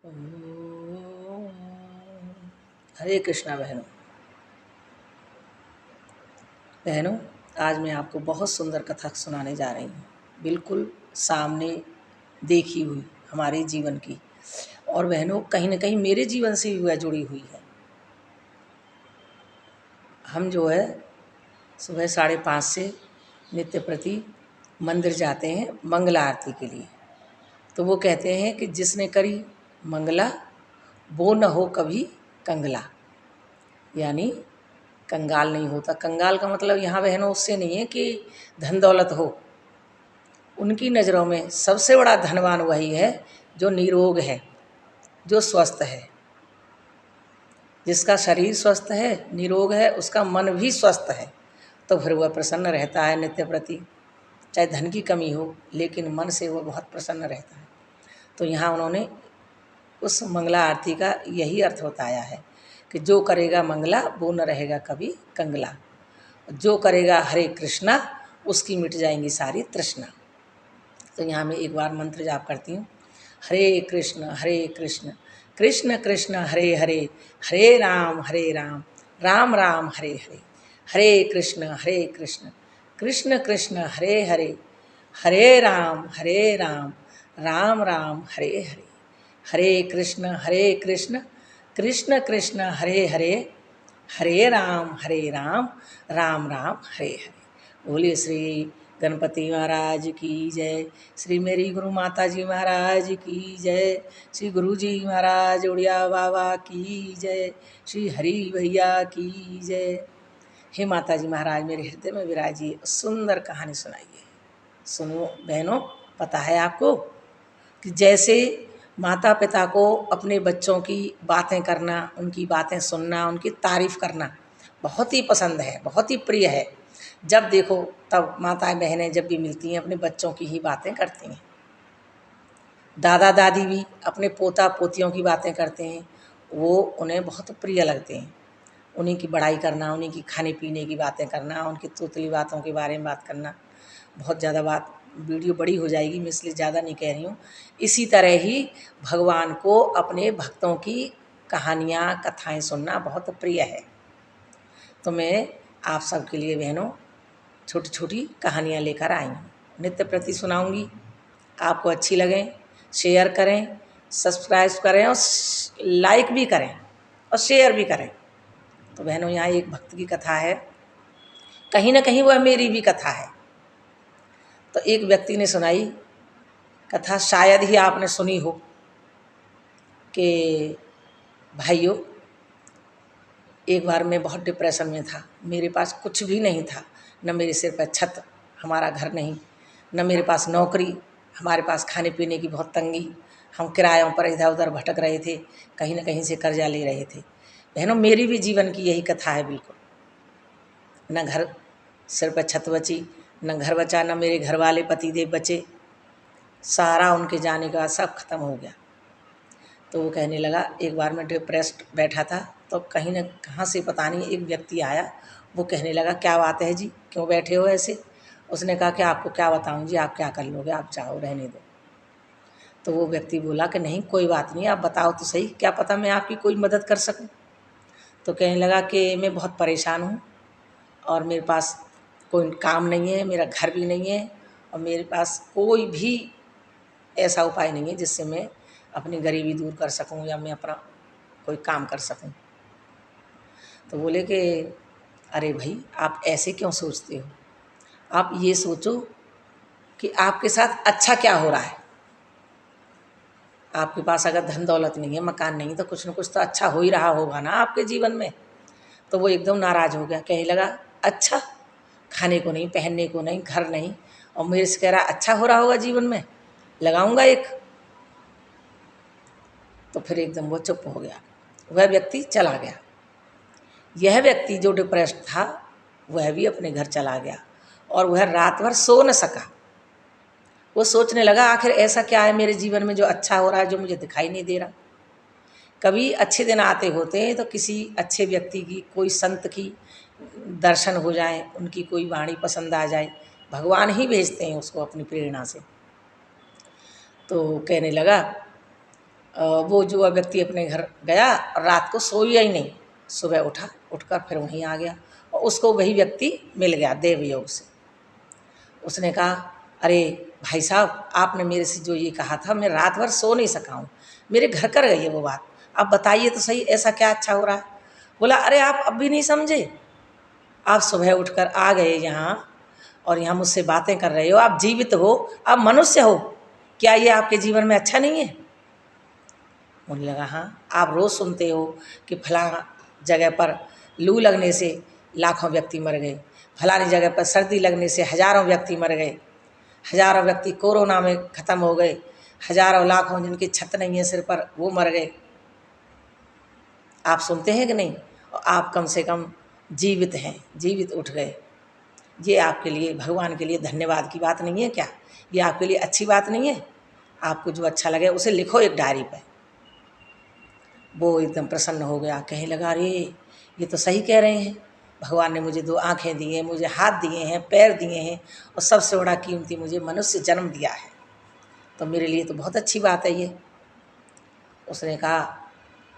ओम। हरे कृष्णा बहनों, आज मैं आपको बहुत सुंदर कथा सुनाने जा रही हूँ, बिल्कुल सामने देखी हुई हमारे जीवन की। और बहनों, कहीं न कहीं मेरे जीवन से भी वह जुड़ी हुई है। हम जो है सुबह 5:30 से नित्य प्रति मंदिर जाते हैं मंगला आरती के लिए। तो वो कहते हैं कि जिसने करी मंगला वो न हो कभी कंगला, यानी कंगाल नहीं होता। कंगाल का मतलब यहाँ बहनों उससे नहीं है कि धन दौलत हो। उनकी नज़रों में सबसे बड़ा धनवान वही है जो निरोग है, जो स्वस्थ है। जिसका शरीर स्वस्थ है, निरोग है, उसका मन भी स्वस्थ है, तो फिर वह प्रसन्न रहता है नित्य प्रति। चाहे धन की कमी हो, लेकिन मन से वह बहुत प्रसन्न रहता है। तो यहाँ उन्होंने उस मंगला आरती का यही अर्थ बताया है कि जो करेगा मंगला वो न रहेगा कभी कंगला। जो करेगा हरे कृष्णा उसकी मिट जाएंगी सारी तृष्णा। तो यहाँ मैं एक बार मंत्र जाप करती हूँ। हरे कृष्ण कृष्ण कृष्ण हरे हरे, हरे राम राम राम हरे हरे। हरे कृष्ण कृष्ण कृष्ण हरे हरे, हरे राम राम राम हरे हरे। हरे कृष्ण कृष्ण कृष्ण हरे हरे, हरे राम राम राम हरे हरे। बोलिए श्री गणपति महाराज की जय, श्री मेरी गुरु माता जी महाराज की जय, श्री गुरु जी महाराज उड़िया बाबा की जय, श्री हरि भैया की जय। हे माता जी महाराज मेरे हृदय में विराजिए, सुंदर कहानी सुनाइए। सुनो बहनों, पता है आपको कि जैसे माता पिता को अपने बच्चों की बातें करना, उनकी बातें सुनना, उनकी तारीफ़ करना बहुत ही पसंद है, बहुत ही प्रिय है। जब देखो तब माताएं बहनें जब भी मिलती हैं अपने बच्चों की ही बातें करती हैं। दादा दादी भी अपने पोता पोतियों की बातें करते हैं, वो उन्हें बहुत प्रिय लगते हैं। उन्हीं की बड़ाई करना, उन्हीं की खाने पीने की बातें करना, उनकी तोतली बातों के बारे में बात करना। बहुत ज़्यादा बात, वीडियो बड़ी हो जाएगी, मैं इसलिए ज़्यादा नहीं कह रही हूँ। इसी तरह ही भगवान को अपने भक्तों की कहानियाँ कथाएं सुनना बहुत प्रिय है। तो मैं आप सबके लिए बहनों छोटी छोटी कहानियाँ लेकर आई हूँ, नित्य प्रति सुनाऊंगी। आपको अच्छी लगें शेयर करें, सब्सक्राइब करें और लाइक भी करें और शेयर भी करें। तो बहनों, यहाँ एक भक्त की कथा है, कहीं ना कहीं वह मेरी भी कथा है। तो एक व्यक्ति ने सुनाई कथा, शायद ही आपने सुनी हो, कि भाइयों एक बार मैं बहुत डिप्रेशन में था। मेरे पास कुछ भी नहीं था, न मेरे सिर पर छत, हमारा घर नहीं, न मेरे पास नौकरी, हमारे पास खाने पीने की बहुत तंगी। हम किरायों पर इधर उधर भटक रहे थे, कहीं न कहीं से कर्जा ले रहे थे। बहनों, मेरी भी जीवन की यही कथा है बिल्कुल। न घर, सिर पर छत बची, न घर बचा, न मेरे घर वाले पतिदेव बचे, सारा उनके जाने के बाद सब खत्म हो गया। तो वो कहने लगा, एक बार मैं डिप्रेस्ड बैठा था, तो कहीं न कहाँ से पता नहीं एक व्यक्ति आया। वो कहने लगा, क्या बात है जी, क्यों बैठे हो ऐसे? उसने कहा कि आपको क्या बताऊं जी, आप क्या कर लोगे, आप जाओ रहने दो। तो वो व्यक्ति बोला कि नहीं कोई बात नहीं, आप बताओ तो सही, क्या पता मैं आपकी कोई मदद कर सकूं। तो कहने लगा कि मैं बहुत परेशान हूँ और मेरे पास कोई काम नहीं है, मेरा घर भी नहीं है, और मेरे पास कोई भी ऐसा उपाय नहीं है जिससे मैं अपनी गरीबी दूर कर सकूं या मैं अपना कोई काम कर सकूं। तो बोले कि अरे भाई, आप ऐसे क्यों सोचते हो? आप ये सोचो कि आपके साथ अच्छा क्या हो रहा है। आपके पास अगर धन दौलत नहीं है, मकान नहीं, तो कुछ न कुछ तो अच्छा हो ही रहा होगा ना आपके जीवन में। तो वो एकदम नाराज़ हो गया, कहने लगा, अच्छा, खाने को नहीं, पहनने को नहीं, घर नहीं, और मेरे से कह रहा अच्छा हो रहा होगा जीवन में, लगाऊंगा एक। तो फिर एकदम वो चुप हो गया, वह व्यक्ति चला गया। यह व्यक्ति जो डिप्रेस्ड था वह भी अपने घर चला गया, और वह रात भर सो न सका। वो सोचने लगा, आखिर ऐसा क्या है मेरे जीवन में जो अच्छा हो रहा है, जो मुझे दिखाई नहीं दे रहा। कभी अच्छे दिन आते होते हैं तो किसी अच्छे व्यक्ति की, कोई संत की दर्शन हो जाए, उनकी कोई वाणी पसंद आ जाए, भगवान ही भेजते हैं उसको अपनी प्रेरणा से। तो कहने लगा वो जो व्यक्ति अपने घर गया और रात को सोया ही नहीं, सुबह उठा, उठकर फिर वहीं आ गया और उसको वही व्यक्ति मिल गया देव योग से। उसने कहा, अरे भाई साहब, आपने मेरे से जो ये कहा था, मैं रात भर सो नहीं सका हूँ, मेरे घर कर गई है वो बात, आप बताइए तो सही, ऐसा क्या अच्छा हो रहा है। बोला, अरे आप अब भी नहीं समझे, आप सुबह उठकर आ गए यहाँ और यहाँ मुझसे बातें कर रहे हो, आप जीवित हो, आप मनुष्य हो, क्या ये आपके जीवन में अच्छा नहीं है। मुझे लगा, हाँ, आप रोज़ सुनते हो कि फला जगह पर लू लगने से लाखों व्यक्ति मर गए, फलानी जगह पर सर्दी लगने से हजारों व्यक्ति मर गए, हजारों व्यक्ति कोरोना में ख़त्म हो गए, हजारों लाखों जिनकी छत नहीं है सिर पर वो मर गए। आप सुनते हैं कि नहीं, और आप कम से कम जीवित हैं, जीवित उठ गए, ये आपके लिए, भगवान के लिए धन्यवाद की बात नहीं है क्या, ये आपके लिए अच्छी बात नहीं है। आपको जो अच्छा लगे उसे लिखो एक डायरी पे। वो एकदम प्रसन्न हो गया, कहने लगा, अरे ये तो सही कह रहे हैं, भगवान ने मुझे 2 आँखें दी हैं, मुझे हाथ दिए हैं, पैर दिए हैं, और सबसे बड़ा कीमती मुझे मनुष्य जन्म दिया है, तो मेरे लिए तो बहुत अच्छी बात है ये। उसने कहा,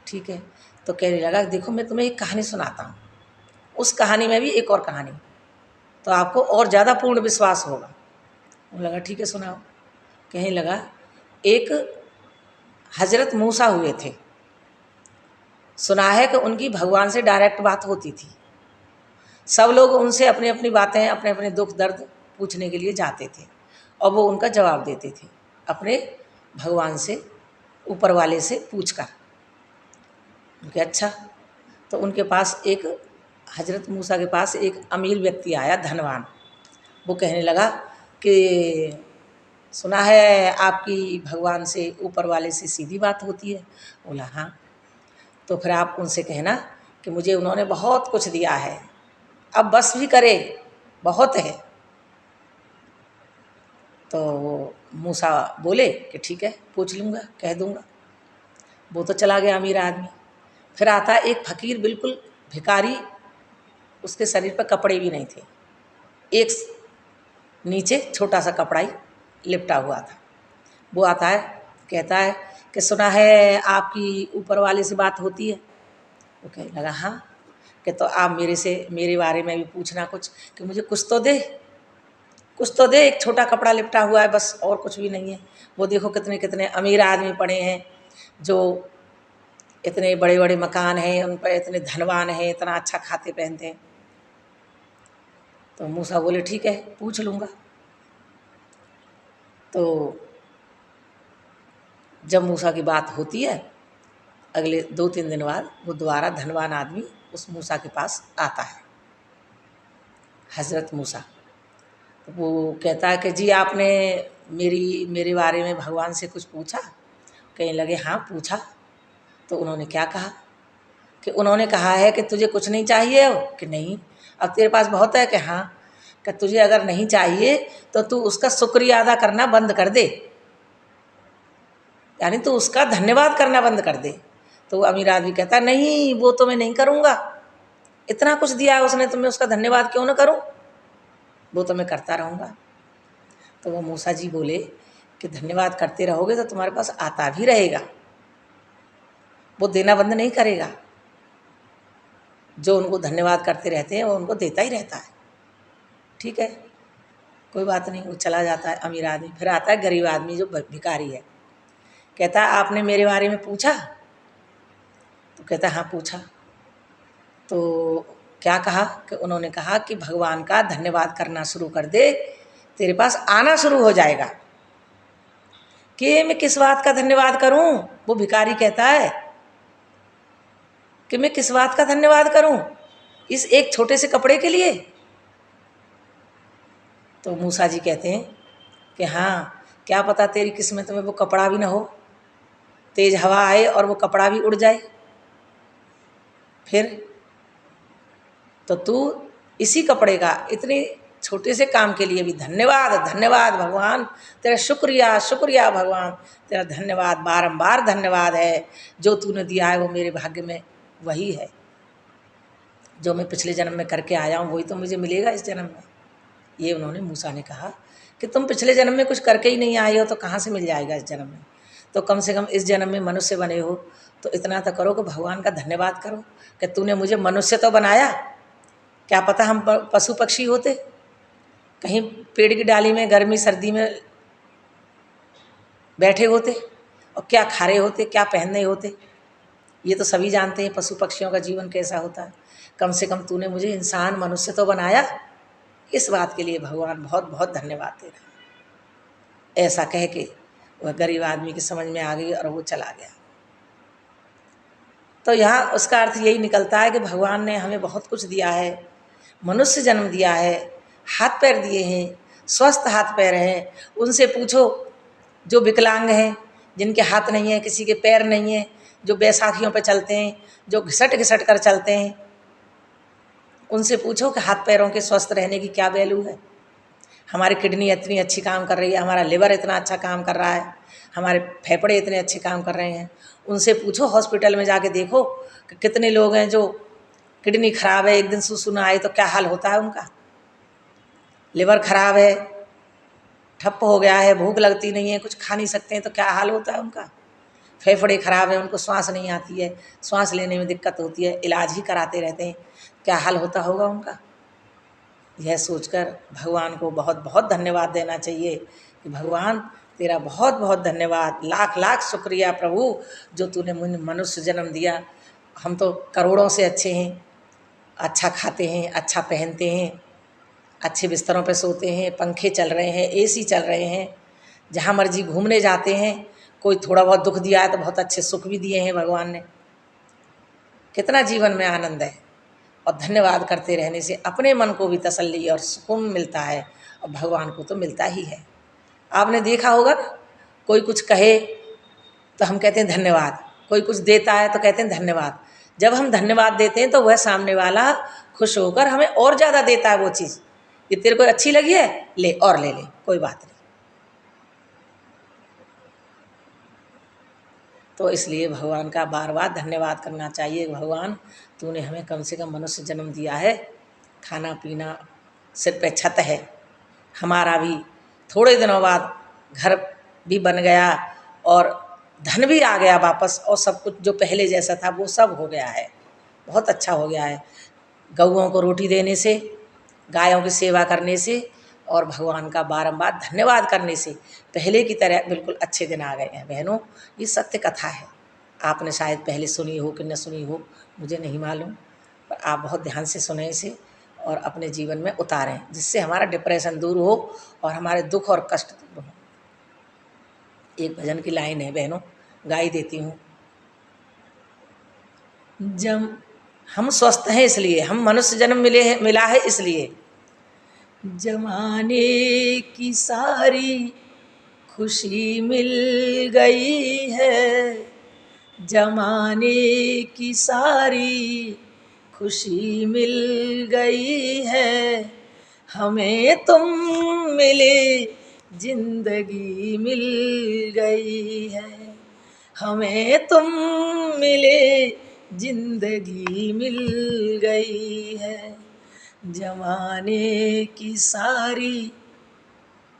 ठीक है। तो कहने लगा, देखो मैं तुम्हें एक कहानी सुनाता हूँ, उस कहानी में भी एक और कहानी, तो आपको और ज़्यादा पूर्ण विश्वास होगा। वो लगा, ठीक है सुनाओ। कहने लगा, एक हजरत मूसा हुए थे, सुना है कि उनकी भगवान से डायरेक्ट बात होती थी, सब लोग उनसे अपनी अपनी बातें, अपने अपने दुख दर्द पूछने के लिए जाते थे और वो उनका जवाब देते थे अपने भगवान से, ऊपर वाले से पूछकर। उनके अच्छा, तो उनके पास एक, हजरत मूसा के पास एक अमीर व्यक्ति आया, धनवान। वो कहने लगा कि सुना है आपकी भगवान से, ऊपर वाले से सीधी बात होती है। बोला, हाँ। तो फिर आप उनसे कहना कि मुझे उन्होंने बहुत कुछ दिया है, अब बस भी करे, बहुत है। तो वो मूसा बोले कि ठीक है, पूछ लूँगा, कह दूँगा। वो तो चला गया अमीर आदमी। फिर आता एक फकीर, बिल्कुल भिखारी, उसके शरीर पर कपड़े भी नहीं थे, एक नीचे छोटा सा कपड़ा ही लिपटा हुआ था। वो आता है, कहता है कि सुना है आपकी ऊपर वाले से बात होती है। वो कहने लगा, हाँ। कि तो आप मेरे से, मेरे बारे में भी पूछना कुछ, कि मुझे कुछ तो दे, कुछ तो दे, एक छोटा कपड़ा लिपटा हुआ है बस, और कुछ भी नहीं है। वो देखो कितने कितने अमीर आदमी पड़े हैं, जो इतने बड़े बड़े मकान हैं, उन पर इतने धनवान हैं, इतना अच्छा खाते पहनते हैं। तो मूसा बोले, ठीक है, पूछ लूँगा। तो जब मूसा की बात होती है, अगले 2-3 दिन बाद वो दोबारा धनवान आदमी उस मूसा के पास आता है, हजरत मूसा। तो वो कहता है कि जी आपने मेरे बारे में भगवान से कुछ पूछा। कहने लगे, हाँ पूछा। तो उन्होंने क्या कहा, कि उन्होंने कहा है कि तुझे कुछ नहीं चाहिए हो, कि नहीं। अब तेरे पास बहुत है, कि हाँ। कि तुझे अगर नहीं चाहिए तो तू उसका शुक्रिया अदा करना बंद कर दे, यानी तू उसका धन्यवाद करना बंद कर दे। तो वो अमीर आदमी कहता, नहीं वो तो मैं नहीं करूँगा, इतना कुछ दिया है उसने तो मैं उसका धन्यवाद क्यों ना करूँ, वो तो मैं करता रहूँगा। तो वो मूसा जी बोले कि धन्यवाद करते रहोगे तो तुम्हारे पास आता भी रहेगा, वो देना बंद नहीं करेगा। जो उनको धन्यवाद करते रहते हैं वो उनको देता ही रहता है। ठीक है, कोई बात नहीं। वो चला जाता है अमीर आदमी। फिर आता है गरीब आदमी जो भिखारी है, कहता है आपने मेरे बारे में पूछा। तो कहता है, हाँ पूछा। तो क्या कहा, कि उन्होंने कहा कि भगवान का धन्यवाद करना शुरू कर दे, तेरे पास आना शुरू हो जाएगा। कि मैं किस बात का धन्यवाद करूं, वो भिखारी कहता है कि मैं किस बात का धन्यवाद करूं, इस एक छोटे से कपड़े के लिए। तो मूसा जी कहते हैं कि हाँ, क्या पता तेरी किस्मत में वो कपड़ा भी ना हो, तेज हवा आए और वो कपड़ा भी उड़ जाए, फिर तो तू इसी कपड़े का इतने छोटे से काम के लिए भी धन्यवाद, धन्यवाद भगवान, तेरा शुक्रिया, शुक्रिया भगवान, तेरा धन्यवाद, बारंबार धन्यवाद है। जो तूने दिया है वो मेरे भाग्य में वही है, जो मैं पिछले जन्म में करके आया हूँ वही तो मुझे मिलेगा इस जन्म में। ये उन्होंने मूसा ने कहा कि तुम पिछले जन्म में कुछ करके ही नहीं आए हो तो कहाँ से मिल जाएगा इस जन्म में। तो कम से कम इस जन्म में मनुष्य बने हो तो इतना तो करो कि भगवान का धन्यवाद करो कि तूने मुझे मनुष्य तो बनाया, क्या पता हम पशु पक्षी होते, कहीं पेड़ की डाली में गर्मी सर्दी में बैठे होते और क्या खा रहे होते, क्या पहन रहे होते। ये तो सभी जानते हैं पशु पक्षियों का जीवन कैसा होता है। कम से कम तूने मुझे इंसान मनुष्य तो बनाया, इस बात के लिए भगवान बहुत बहुत धन्यवाद दे रहा है। ऐसा कह के वह गरीब आदमी की समझ में आ गई और वो चला गया। तो यहाँ उसका अर्थ यही निकलता है कि भगवान ने हमें बहुत कुछ दिया है, मनुष्य जन्म दिया है, हाथ पैर दिए हैं, स्वस्थ हाथ पैर हैं। उनसे पूछो जो विकलांग हैं, जिनके हाथ नहीं है, किसी के पैर नहीं है, जो बैसाखियों पे चलते हैं, जो घिसट घिसट कर चलते हैं, उनसे पूछो कि हाथ पैरों के स्वस्थ रहने की क्या वैल्यू है। हमारी किडनी इतनी अच्छी काम कर रही है, हमारा लिवर इतना अच्छा काम कर रहा है, हमारे फेफड़े इतने अच्छे काम कर रहे हैं। उनसे पूछो हॉस्पिटल में जाके देखो कि कितने लोग हैं जो किडनी खराब है, एक दिन सुसुना आई तो क्या हाल होता है उनका। लिवर खराब है, ठप्प हो गया है, भूख लगती नहीं है, कुछ खा नहीं सकते हैं तो क्या हाल होता है उनका। फेफड़े खराब है, उनको सांस नहीं आती है, सांस लेने में दिक्कत होती है, इलाज ही कराते रहते हैं, क्या हाल होता होगा उनका। यह सोचकर भगवान को बहुत बहुत धन्यवाद देना चाहिए कि भगवान तेरा बहुत बहुत धन्यवाद, लाख लाख शुक्रिया प्रभु जो तूने मुझे मनुष्य जन्म दिया। हम तो करोड़ों से अच्छे हैं, अच्छा खाते हैं, अच्छा पहनते हैं, अच्छे बिस्तरों पे सोते हैं, पंखे चल रहे हैं, एसी चल रहे हैं, जहाँ मर्जी घूमने जाते हैं। कोई थोड़ा बहुत दुख दिया है तो बहुत अच्छे सुख भी दिए हैं भगवान ने। कितना जीवन में आनंद है, और धन्यवाद करते रहने से अपने मन को भी तसल्ली और सुकून मिलता है, और भगवान को तो मिलता ही है। आपने देखा होगा ना, कोई कुछ कहे तो हम कहते हैं धन्यवाद, कोई कुछ देता है तो कहते हैं धन्यवाद। जब हम धन्यवाद देते हैं तो वह सामने वाला खुश होकर हमें और ज़्यादा देता है वो चीज़। ये तेरे को अच्छी लगी है, ले और ले ले, कोई बात नहीं। तो इसलिए भगवान का बार बार धन्यवाद करना चाहिए। भगवान तूने हमें कम से कम मनुष्य जन्म दिया है, खाना पीना सिर पे छत है, हमारा भी थोड़े दिनों बाद घर भी बन गया और धन भी आ गया वापस, और सब कुछ जो पहले जैसा था वो सब हो गया है, बहुत अच्छा हो गया है। गऊओं को रोटी देने से, गायों की सेवा करने से और भगवान का बारंबार धन्यवाद करने से पहले की तरह बिल्कुल अच्छे दिन आ गए हैं। बहनों, ये सत्य कथा है, आपने शायद पहले सुनी हो कि न सुनी हो, मुझे नहीं मालूम, पर आप बहुत ध्यान से सुने इसे और अपने जीवन में उतारें, जिससे हमारा डिप्रेशन दूर हो और हमारे दुख और कष्ट दूर हो। एक भजन की लाइन है बहनों, गाई देती हूँ। जब हम स्वस्थ हैं इसलिए, हम मनुष्य जन्म मिला है इसलिए, जमाने की सारी खुशी मिल गई है, जमाने की सारी खुशी मिल गई है, हमें तुम मिले जिंदगी मिल गई है, हमें तुम मिले जिंदगी मिल गई है, जमाने की सारी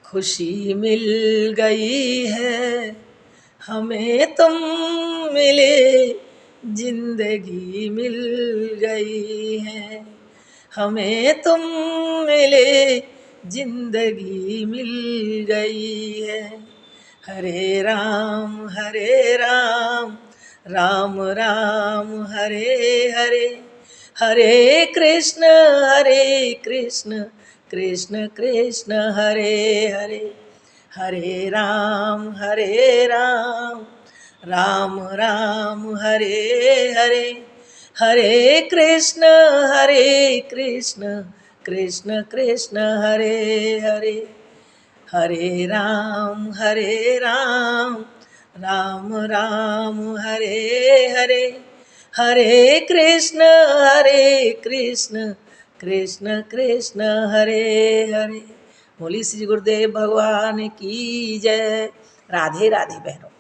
खुशी मिल गई है, हमें तुम मिले जिंदगी मिल गई है, हमें तुम मिले जिंदगी मिल गई है। हरे राम राम राम हरे हरे, हरे कृष्ण कृष्ण कृष्ण हरे हरे, हरे राम राम राम हरे हरे, हरे कृष्ण कृष्ण कृष्ण हरे हरे, हरे राम राम राम हरे हरे, हरे कृष्ण कृष्ण कृष्ण हरे हरे। बोली श्री गुरुदेव भगवान की जय। राधे राधे बहनों।